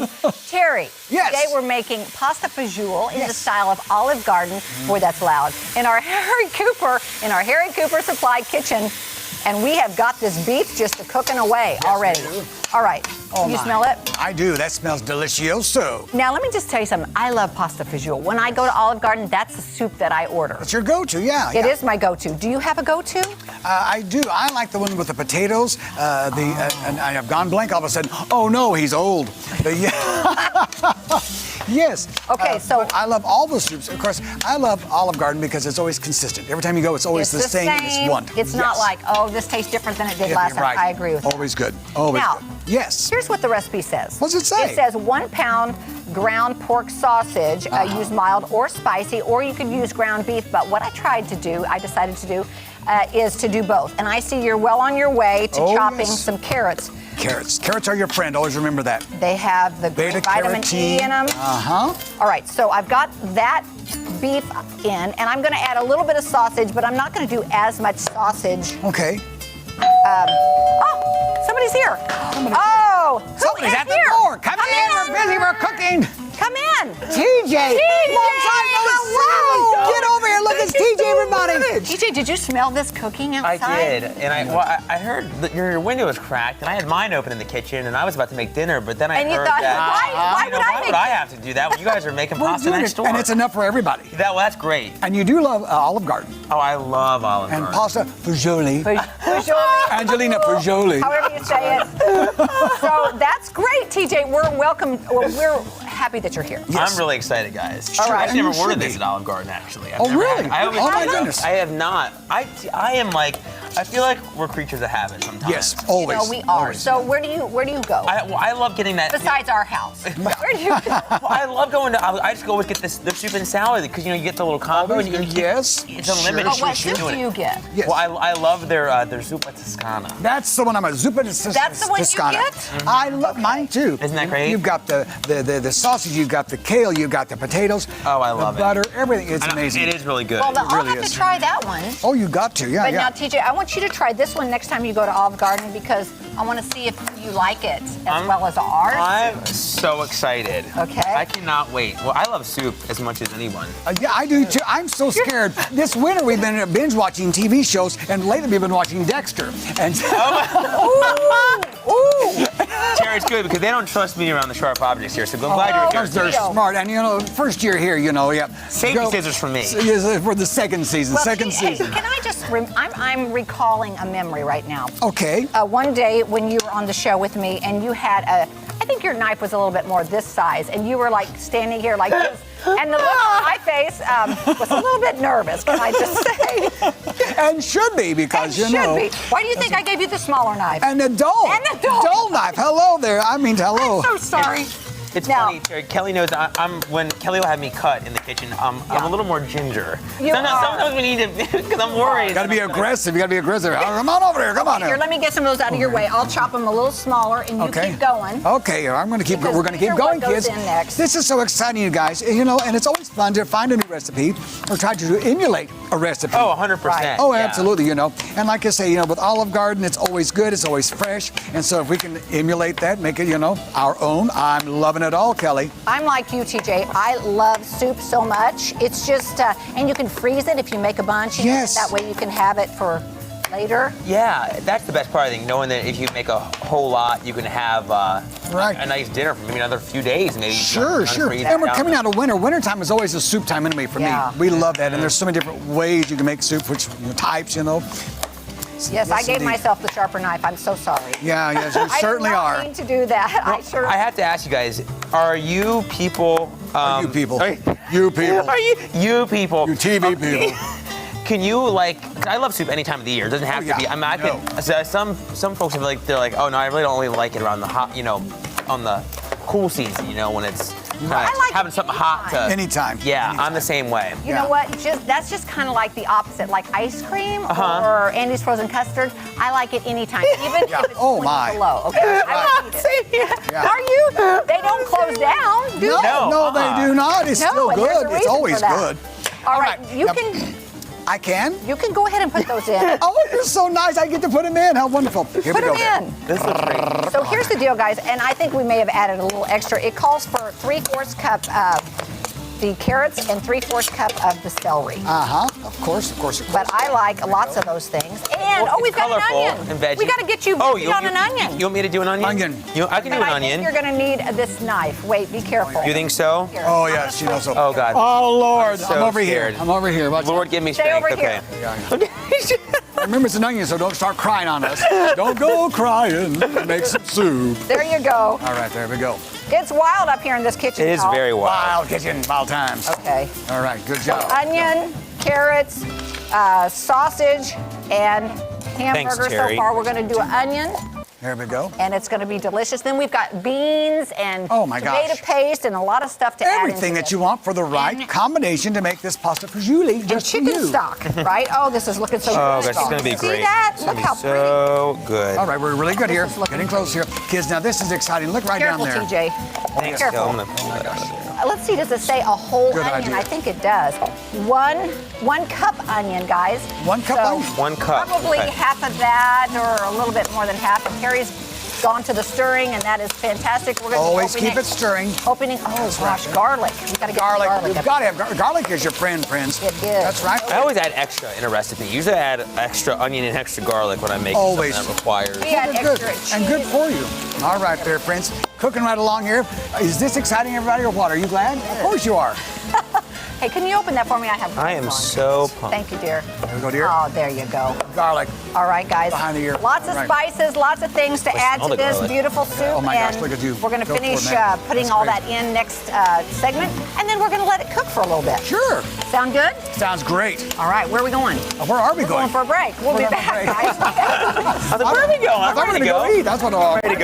am. Terry, Yes. today we're making pasta fagioli in the style of Olive Garden. Boy, that's loud. In our Harry Cooper Supply kitchen. And we have got this beef just cooking away already. All right. Oh, you my. smell it? I do. That smells delicioso. Now, let me just tell you something. I love pasta fagioli. When I go to Olive Garden, that's the soup that I order. It's your go-to, yeah. It is my go-to. Do you have a go-to? I do. I like the one with the potatoes. And I have gone blank all of a sudden. Oh, no, he's old. Yes. Okay, so but I love all the soups. Of course, I love Olive Garden because it's always consistent. Every time you go, it's always the same. It's one. It's not like, oh, this tastes different than it did last time. Right. I agree with that. Always good. Always Now, good. Yes. Here's what the recipe says. What's it say? It says 1 pound ground pork sausage. Use mild or spicy, or you could use ground beef. But what I decided to do, is to do both. And I see you're well on your way to chopping some carrots. Carrots. Carrots are your friend. Always remember that. They have the great vitamin E in them. All right, so I've got that beef in, and I'm going to add a little bit of sausage, but I'm not going to do as much sausage. Okay. Oh, somebody's here. Somebody's at the door. Come in. We're busy. We're cooking. Come in. TJ. Long time no see. Get over here. Look, it's TJ, everybody. TJ, did you smell this cooking outside? I did, and I heard that your window was cracked, and I had mine open in the kitchen, and I was about to make dinner, but then I heard thought, that. why would I have to do that when you guys are making pasta next door? And it's enough for everybody. That's great. And you do love Olive Garden. Oh, I love Olive Garden. And pasta fagioli. Fagioli. Angelina Fagioli. However you say it. So that's great, TJ. We're happy that you're here. Yes. I'm really excited, guys. All right. I've never You should ordered be. this at Olive Garden, actually. Oh, really? Oh, my goodness. I have not. I am like, I feel like we're creatures of habit sometimes. Yes, always. No, we are. Always. So where do you go? I love getting that. Besides our house. Where do you go? Well, I love going to. I just always get their soup and salad because you get the little combo. And Yes. It's unlimited. Oh, what soup do you get? Yes. Well, I love their zuppa toscana. That's the one I'm a zuppa toscana. That's the one you get? I love mine too. Isn't that great? You've got the sausage, you've got the kale, you've got the potatoes. Oh, I love the it. butter, everything. It's amazing. It is really good. Well, I'll really have is. to try that one. Oh, you got to, yeah, But yeah. now, TJ, I want you to try this one next time you go to Olive Garden because I want to see if you like it as well as ours. I'm so excited. Okay. I cannot wait. Well, I love soup as much as anyone. Yeah, I do too. I'm so scared. This winter we've been binge watching TV shows, and lately we've been watching Dexter. And Terry, it's good because they don't trust me around the sharp objects here, so I'm glad you're here. they're smart. And first year here, yeah. Safety scissors for me. For the second season. Well, second hey, season. can I just, I'm recalling a memory right now. Okay. One day when you were on the show with me and you had I think your knife was a little bit more this size and you were like standing here like this. And the look on my face was a little bit nervous, can I just say? And should be because, It should be. Why do you think I gave you the smaller knife? And a dull. And a dull. knife. Hello there. I mean, hello. I'm so sorry. It's Now- funny, Terry. Kelly knows when Kelly will have me cut in the kitchen, I'm a little more ginger. You are. Sometimes we need to, because I'm worried. You gotta be aggressive. You gotta be aggressive. Come on over here. Come on. Here, let me get some of those out of your way. I'll chop them a little smaller and you keep going. Okay, we're gonna keep Because going, these are what goes kids. in next. This is so exciting, you guys. And it's always fun to find a new recipe or try to emulate a recipe. Oh, 100%. Right. Oh, yeah. absolutely, And like I say, with Olive Garden, it's always good, it's always fresh. And so if we can emulate that, make it, our own, I'm loving it all, Kelly. I'm like you, TJ. I love soup so much. It's just, and you can freeze it if you make a bunch. Yes. That way you can have it for later. Yeah, that's the best part, I think, knowing that if you make a whole lot, you can have a nice dinner for maybe another few days, maybe. Sure. And we're coming out of winter. Wintertime is always a soup time anyway for Yeah. me. We love that. And there's so many different ways you can make soup, which types, Yes, I gave indeed. myself the sharper knife. I'm so sorry. Yeah, yes, you certainly I are. did not mean to do that. I have to ask you guys, are you people... You people. Are You people. you people. You TV people. Can you I love soup any time of the year. It doesn't have to be. I could. Some folks are they're like, oh no, I really don't only like it around the hot, on the cool season, when it's I like having it something hot to. Anytime. Yeah, Anytime. I'm the same way. You know what? That's just kind of like the opposite, like ice cream or Andy's frozen custard. I like it anytime, even if it's Oh, 20 my. below. Okay, I like it. Yeah. Are you? They don't close down, do they? No, they do not. It's still and there's a good. It's reason always for that. good. All right, you Yep. can I can? You can go ahead and put those in. Oh, you're so nice. I get to put them in. How wonderful. Here Put we go. them in. This looks great. So here's the deal, guys, and I think we may have added a little extra. It calls for 3/4 cup the carrots and 3/4 cup of the celery. Of course. But I like lots of those things. And we've got an onion. And veggie. We got to get you on an onion. You want me to do an onion? Onion. I can do an I onion. think you're going to need this knife. Wait, be careful. You think so? Here. Oh, yes, she knows so. Oh, God. Oh, Lord. I'm so I'm over scared. here. I'm over here. Watch Lord, out. give me Stay strength. over Okay. here. Remember, it's an onion, so don't start crying on us. Don't go crying. Make some soup. There you go. All right, there we go. It's wild up here in this kitchen. It is y'all. very wild. Wild kitchen, wild times. Okay. All right, good job. Onion, carrots, sausage, and hamburger. So Terry. far, we're going to do an onion, There we go. and it's going to be delicious. Then we've got beans and Oh, my tomato gosh. paste and a lot of stuff to add Everything into that this. you want for the right And- combination to make this pasta fagioli And just for chicken you. stock, right? Oh, this is looking so good. Oh, gosh, it's going to be See great. that? It's Look gonna how be so good. All right, we're really good here. is looking Getting close here. Kids, now this is exciting. Look right Careful, down there. TJ. Thanks, Careful. Phil. I'm going to pull that out of there. Let's see, does it say a whole Good onion? idea. I think it does. One cup onion, guys. 1 cup So, onion? 1 cup. Probably Okay. half of that or a little bit more than half. And Terry's gone to the stirring, and that is fantastic. We're going to Always keep it stirring. Opening, oh gosh, garlic. We got to get Garlic. garlic. You've got to have garlic is your friend, friends. It is. That's right. I always add extra in a recipe. Usually I add extra onion and extra garlic when I make Always. something that requires. We add Good, extra cheese. and good for you. All right there, friends. Cooking right along here. Is this exciting, everybody, or what? Are you glad? Of course you are. Hey, can you open that for me? I have I am gloves on. so pumped. Thank you, dear. There we go, dear. Oh, there you go. Garlic. All right, guys. Behind the ear. Lots of Right. spices, lots of things to add smell to the this garlic. beautiful soup. Oh my gosh, and look at you. We're going to Go for it, finish man. putting That's all great. that in next segment, and then we're going to let it cook for a little bit. Sure. Sound good? Sounds great. All right, where are we going? Where are we We're going going? for a break. We'll be We're going back, for a break. guys. Where are we going? I thought we were going to go eat. That's what all.